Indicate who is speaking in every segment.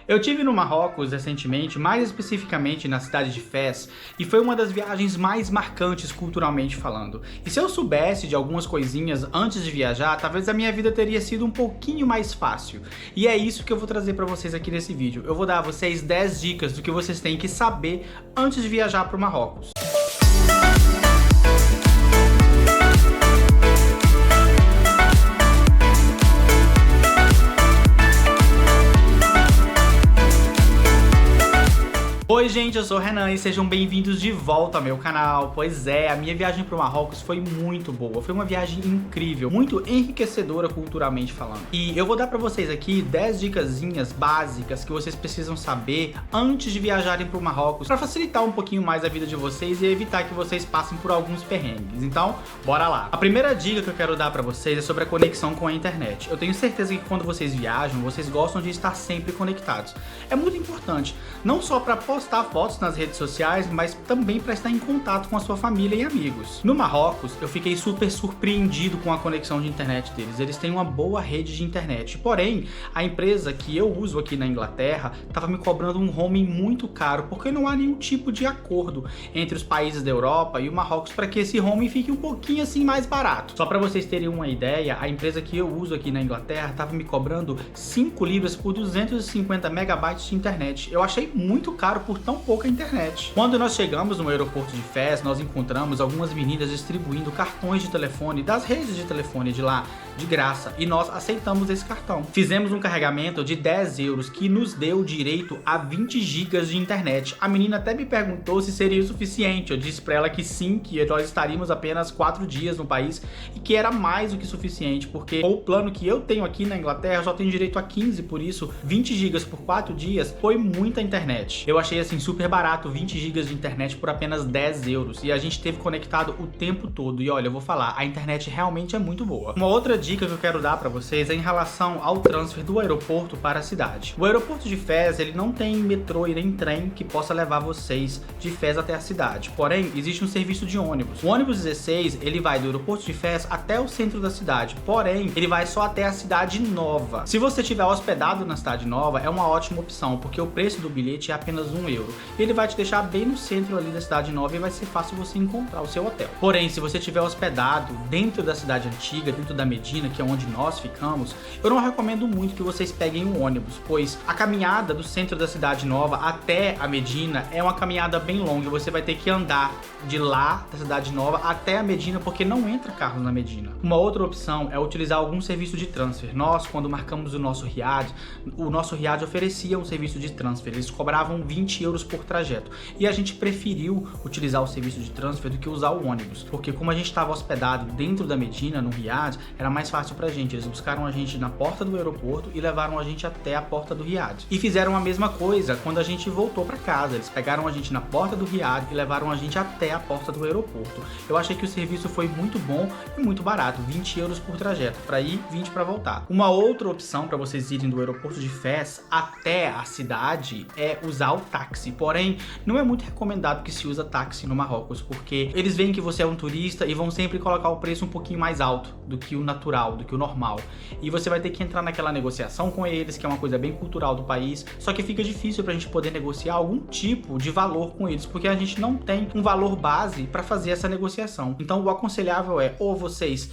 Speaker 1: Eu tive no Marrocos recentemente, mais especificamente na cidade de Fez, e foi uma das viagens mais marcantes culturalmente falando. E se eu soubesse de algumas coisinhas antes de viajar, talvez a minha vida teria sido um pouquinho mais fácil. E é isso que eu vou trazer pra vocês aqui nesse vídeo. Eu vou dar a vocês 10 dicas do que vocês têm que saber antes de viajar pro Marrocos. Oi gente, eu sou o Renan e sejam bem-vindos de volta ao meu canal. Pois é, a minha viagem para o Marrocos foi muito boa, foi uma viagem incrível, muito enriquecedora culturalmente falando. E eu vou dar para vocês aqui 10 dicasinhas básicas que vocês precisam saber antes de viajarem para o Marrocos, para facilitar um pouquinho mais a vida de vocês e evitar que vocês passem por alguns perrengues. Então, bora lá! A primeira dica que eu quero dar para vocês é sobre a conexão com a internet. Eu tenho certeza que quando vocês viajam, vocês gostam de estar sempre conectados. É muito importante, não só para postar fotos nas redes sociais, mas também para estar em contato com a sua família e amigos. No Marrocos, eu fiquei super surpreendido com a conexão de internet deles. Eles têm uma boa rede de internet. Porém, a empresa que eu uso aqui na Inglaterra estava me cobrando um roaming muito caro, porque não há nenhum tipo de acordo entre os países da Europa e o Marrocos para que esse roaming fique um pouquinho assim mais barato. Só para vocês terem uma ideia, a empresa que eu uso aqui na Inglaterra estava me cobrando 5 libras por 250 megabytes de internet. Eu achei muito caro por tão pouca internet. Quando nós chegamos no aeroporto de Fez, nós encontramos algumas meninas distribuindo cartões de telefone das redes de telefone de lá, de graça, e nós aceitamos esse cartão. Fizemos um carregamento de 10 euros que nos deu direito a 20 gigas de internet. A menina até me perguntou se seria o suficiente. Eu disse pra ela que sim, que nós estaríamos apenas 4 dias no país e que era mais do que suficiente, porque o plano que eu tenho aqui na Inglaterra só tem direito a 15, por isso 20 gigas por 4 dias foi muita internet. Eu achei assim super barato 20 gigas de internet por apenas 10 euros e a gente teve conectado o tempo todo. E olha, eu vou falar, a internet realmente é muito boa. Uma outra dica que eu quero dar pra vocês é em relação ao transfer do aeroporto para a cidade. O aeroporto de Fez, ele não tem metrô e nem trem que possa levar vocês de Fez até a cidade. Porém, existe um serviço de ônibus. O ônibus 16, ele vai do aeroporto de Fez até o centro da cidade. Porém, ele vai só até a cidade nova. Se você estiver hospedado na cidade nova, é uma ótima opção, porque o preço do bilhete é apenas 1 euro. Ele vai te deixar bem no centro ali da cidade nova e vai ser fácil você encontrar o seu hotel. Porém, se você estiver hospedado dentro da cidade antiga, dentro da Medina, que é onde nós ficamos, eu não recomendo muito que vocês peguem um ônibus, pois a caminhada do centro da cidade nova até a Medina é uma caminhada bem longa. Você vai ter que andar de lá da cidade nova até a Medina, porque não entra carro na Medina. Uma outra opção é utilizar algum serviço de transfer. Nós, quando marcamos o nosso Riad oferecia um serviço de transfer. Eles cobravam 20 euros por trajeto. E a gente preferiu utilizar o serviço de transfer do que usar o ônibus, porque como a gente estava hospedado dentro da Medina, no Riad, era mais fácil pra gente. Eles buscaram a gente na porta do aeroporto e levaram a gente até a porta do Riad. E fizeram a mesma coisa quando a gente voltou pra casa. Eles pegaram a gente na porta do Riad e levaram a gente até a porta do aeroporto. Eu achei que o serviço foi muito bom e muito barato, 20 euros por trajeto, para ir, 20 para voltar. Uma outra opção para vocês irem do aeroporto de Fez até a cidade é usar o táxi. Porém, não é muito recomendado que se usa táxi no Marrocos, porque eles veem que você é um turista e vão sempre colocar o preço um pouquinho mais alto do que o natural, do que o normal. E você vai ter que entrar naquela negociação com eles, que é uma coisa bem cultural do país, só que fica difícil pra gente poder negociar algum tipo de valor com eles, porque a gente não tem um valor base para fazer essa negociação. Então o aconselhável é ou vocês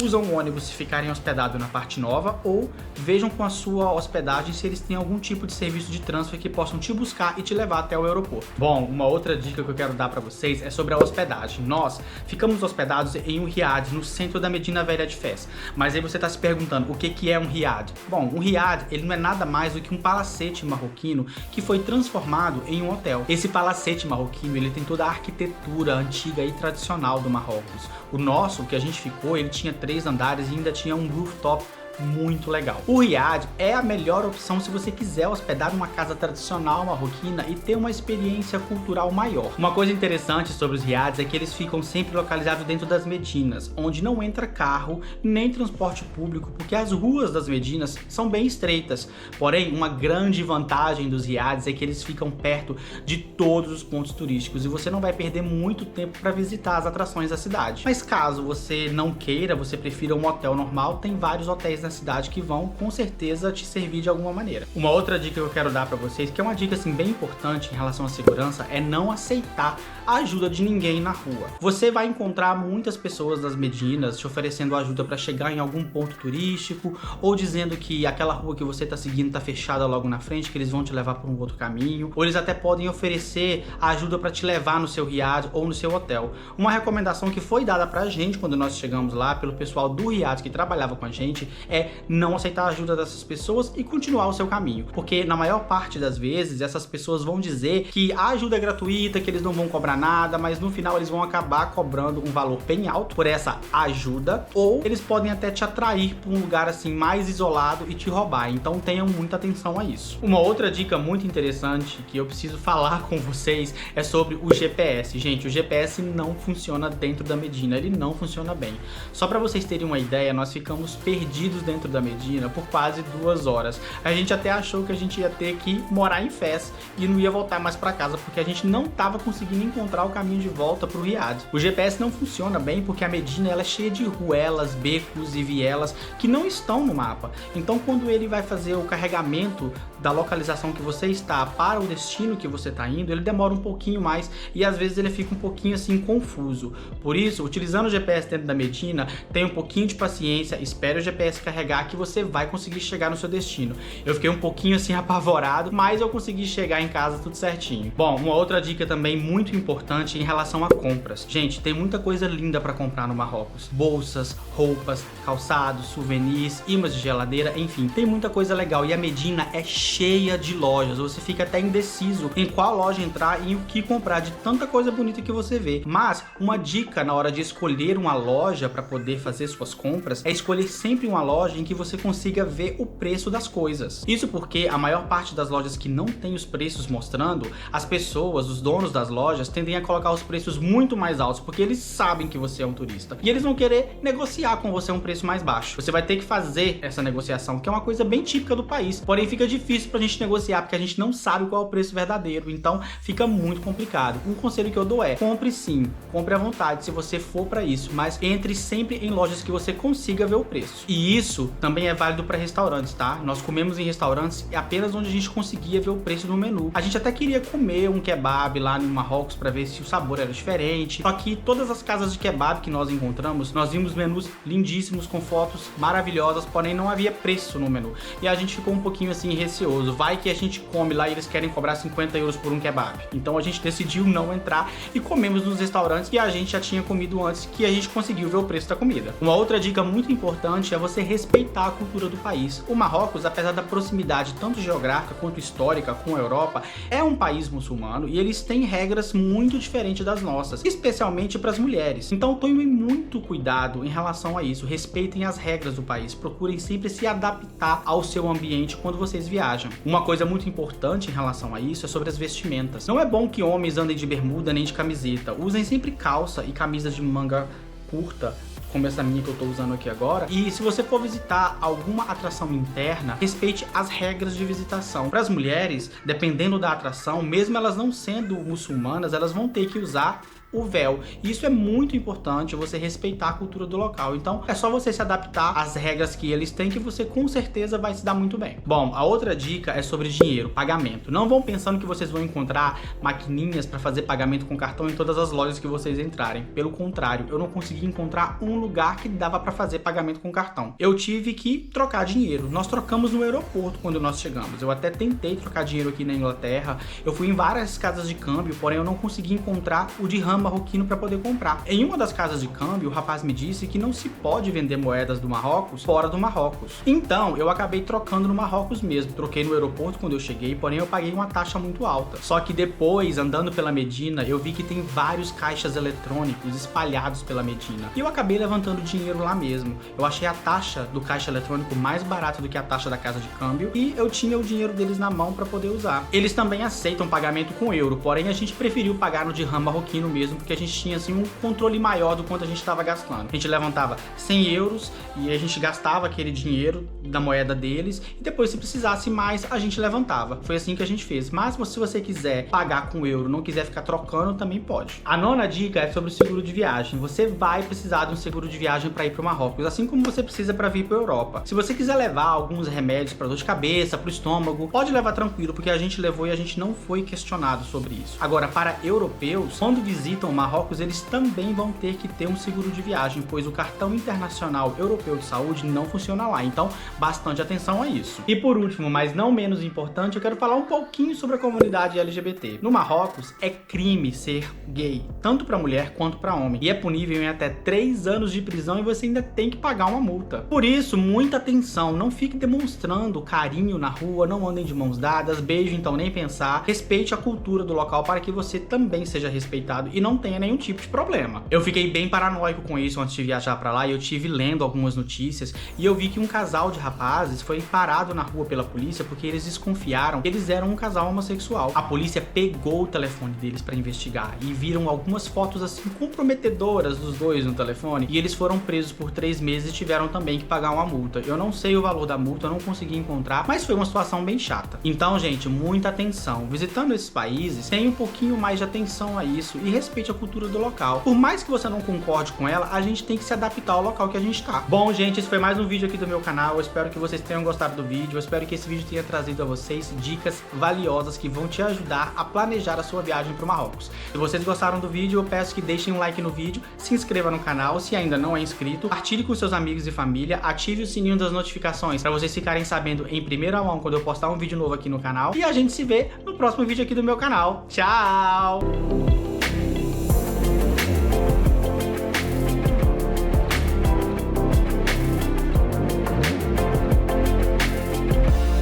Speaker 1: usam o ônibus se ficarem hospedados na parte nova, ou vejam com a sua hospedagem se eles têm algum tipo de serviço de transfer que possam te buscar e te levar até o aeroporto. Bom, uma outra dica que eu quero dar para vocês é sobre a hospedagem. Nós ficamos hospedados em um riad no centro da Medina Velha de Fez. Mas aí você está se perguntando, o que é um riad? Bom, um riad, ele não é nada mais do que um palacete marroquino que foi transformado em um hotel. Esse palacete marroquino, ele tem toda a arquitetura antiga e tradicional do Marrocos. O nosso, que a gente ficou, ele tinha 3 andares e ainda tinha um rooftop muito legal. O Riad é a melhor opção se você quiser hospedar numa casa tradicional marroquina e ter uma experiência cultural maior. Uma coisa interessante sobre os Riads é que eles ficam sempre localizados dentro das Medinas, onde não entra carro nem transporte público, porque as ruas das Medinas são bem estreitas. Porém, uma grande vantagem dos Riads é que eles ficam perto de todos os pontos turísticos e você não vai perder muito tempo para visitar as atrações da cidade. Mas caso você não queira, você prefira um hotel normal, tem vários hotéis na na cidade que vão com certeza te servir de alguma maneira. Uma outra dica que eu quero dar pra vocês, que é uma dica assim bem importante em relação à segurança, é não aceitar a ajuda de ninguém na rua. Você vai encontrar muitas pessoas das Medinas te oferecendo ajuda para chegar em algum ponto turístico, ou dizendo que aquela rua que você tá seguindo tá fechada logo na frente, que eles vão te levar por um outro caminho, ou eles até podem oferecer ajuda para te levar no seu riad ou no seu hotel. Uma recomendação que foi dada pra gente quando nós chegamos lá, pelo pessoal do riad que trabalhava com a gente, é não aceitar a ajuda dessas pessoas e continuar o seu caminho, porque na maior parte das vezes essas pessoas vão dizer que a ajuda é gratuita, que eles não vão cobrar nada, mas no final eles vão acabar cobrando um valor bem alto por essa ajuda, ou eles podem até te atrair para um lugar assim mais isolado e te roubar, então tenham muita atenção a isso. Uma outra dica muito interessante que eu preciso falar com vocês é sobre o GPS. Gente, o GPS não funciona dentro da Medina, ele não funciona bem. Só para vocês terem uma ideia, nós ficamos perdidos dentro da Medina por quase 2 horas. A gente até achou que a gente ia ter que morar em Fez e não ia voltar mais para casa, porque a gente não estava conseguindo encontrar o caminho de volta para o riad. O GPS não funciona bem porque a Medina ela é cheia de ruelas, becos e vielas que não estão no mapa. Então quando ele vai fazer o carregamento da localização que você está para o destino que você está indo, ele demora um pouquinho mais e às vezes ele fica um pouquinho assim confuso. Por isso, utilizando o GPS dentro da Medina, tenha um pouquinho de paciência, espere o GPS carregar que você vai conseguir chegar no seu destino. Eu fiquei um pouquinho assim apavorado, mas eu consegui chegar em casa tudo certinho. Bom, uma outra dica também muito importante em relação a compras. Gente, tem muita coisa linda para comprar no Marrocos. Bolsas, roupas, calçados, souvenirs, imãs de geladeira, enfim, tem muita coisa legal e a Medina é cheia de lojas. Você fica até indeciso em qual loja entrar e o que comprar de tanta coisa bonita que você vê. Mas uma dica na hora de escolher uma loja para poder fazer suas compras é escolher sempre uma loja em que você consiga ver o preço das coisas. Isso porque a maior parte das lojas que não tem os preços mostrando, as pessoas, os donos das lojas, tendem a colocar os preços muito mais altos, porque eles sabem que você é um turista e eles vão querer negociar com você um preço mais baixo. Você vai ter que fazer essa negociação, que é uma coisa bem típica do país, porém fica difícil pra gente negociar, porque a gente não sabe qual é o preço verdadeiro, então fica muito complicado. Um conselho que eu dou é, compre sim, compre à vontade se você for pra isso, mas entre sempre em lojas que você consiga ver o preço. E isso também é válido para restaurantes, tá? Nós comemos em restaurantes apenas onde a gente conseguia ver o preço no menu. A gente até queria comer um kebab lá no Marrocos para ver se o sabor era diferente, só que todas as casas de kebab que nós encontramos, nós vimos menus lindíssimos com fotos maravilhosas, porém não havia preço no menu. E a gente ficou um pouquinho assim receoso, vai que a gente come lá e eles querem cobrar 50 euros por um kebab. Então a gente decidiu não entrar e comemos nos restaurantes que a gente já tinha comido antes, que a gente conseguiu ver o preço da comida. Uma outra dica muito importante é você respeitar a cultura do país. O Marrocos, apesar da proximidade tanto geográfica quanto histórica com a Europa, é um país muçulmano e eles têm regras muito diferentes das nossas, especialmente para as mulheres. Então tomem muito cuidado em relação a isso, respeitem as regras do país, procurem sempre se adaptar ao seu ambiente quando vocês viajam. Uma coisa muito importante em relação a isso é sobre as vestimentas. Não é bom que homens andem de bermuda nem de camiseta, usem sempre calça e camisas de manga curta, como essa minha que eu tô usando aqui agora. E se você for visitar alguma atração interna, respeite as regras de visitação. Para as mulheres, dependendo da atração, mesmo elas não sendo muçulmanas, elas vão ter que usar o véu. Isso é muito importante, você respeitar a cultura do local. Então é só você se adaptar às regras que eles têm, que você com certeza vai se dar muito bem. Bom, a outra dica é sobre dinheiro, pagamento. Não vão pensando que vocês vão encontrar maquininhas para fazer pagamento com cartão em todas as lojas que vocês entrarem. Pelo contrário, eu não consegui encontrar um lugar que dava para fazer pagamento com cartão. Eu tive que trocar dinheiro. Nós trocamos no aeroporto quando nós chegamos. Eu até tentei trocar dinheiro aqui na Inglaterra. Eu fui em várias casas de câmbio, porém eu não consegui encontrar o dirham marroquino para poder comprar. Em uma das casas de câmbio, o rapaz me disse que não se pode vender moedas do Marrocos fora do Marrocos. Então, eu acabei trocando no Marrocos mesmo. Troquei no aeroporto quando eu cheguei, porém eu paguei uma taxa muito alta. Só que depois, andando pela Medina, eu vi que tem vários caixas eletrônicos espalhados pela Medina. E eu acabei levantando dinheiro lá mesmo. Eu achei a taxa do caixa eletrônico mais barata do que a taxa da casa de câmbio e eu tinha o dinheiro deles na mão para poder usar. Eles também aceitam pagamento com euro, porém a gente preferiu pagar no dirham marroquino mesmo, mesmo, porque a gente tinha assim um controle maior do quanto a gente estava gastando. A gente levantava 100 euros e a gente gastava aquele dinheiro da moeda deles e depois, se precisasse mais, a gente levantava. Foi assim que a gente fez. Mas se você quiser pagar com euro, não quiser ficar trocando, também pode. A nona dica é sobre o seguro de viagem. Você vai precisar de um seguro de viagem para ir para o Marrocos, assim como você precisa para vir para a Europa. Se você quiser levar alguns remédios para dor de cabeça, para o estômago, pode levar tranquilo, porque a gente levou e a gente não foi questionado sobre isso. Agora, para europeus, quando visitam o Marrocos, eles também vão ter que ter um seguro de viagem, pois o cartão internacional europeu de saúde não funciona lá. Então, bastante atenção a isso. E por último, mas não menos importante, eu quero falar um pouquinho sobre a comunidade LGBT. No Marrocos, é crime ser gay, tanto para mulher quanto para homem, e é punível em até 3 anos de prisão e você ainda tem que pagar uma multa. Por isso, muita atenção, não fique demonstrando carinho na rua, não andem de mãos dadas, beijo então nem pensar, respeite a cultura do local para que você também seja respeitado e não tenha nenhum tipo de problema. Eu fiquei bem paranoico com isso antes de viajar para lá e eu tive lendo algumas notícias e eu vi que um casal de rapazes foi parado na rua pela polícia porque eles desconfiaram que eles eram um casal homossexual. A polícia pegou o telefone deles para investigar e viram algumas fotos assim comprometedoras dos dois no telefone e eles foram presos por 3 meses e tiveram também que pagar uma multa. Eu não sei o valor da multa, eu não consegui encontrar, mas foi uma situação bem chata. Então, gente, muita atenção. Visitando esses países, tenha um pouquinho mais de atenção a isso e respeite a cultura do local. Por mais que você não concorde com ela, a gente tem que se adaptar ao local que a gente tá. Bom, gente, esse foi mais um vídeo aqui do meu canal. Eu espero que vocês tenham gostado do vídeo. Eu espero que esse vídeo tenha trazido a vocês dicas valiosas que vão te ajudar a planejar a sua viagem para o Marrocos. Se vocês gostaram do vídeo, eu peço que deixem um like no vídeo, se inscreva no canal se ainda não é inscrito, compartilhe com seus amigos e família, ative o sininho das notificações para vocês ficarem sabendo em primeira mão quando eu postar um vídeo novo aqui no canal. E a gente se vê no próximo vídeo aqui do meu canal. Tchau!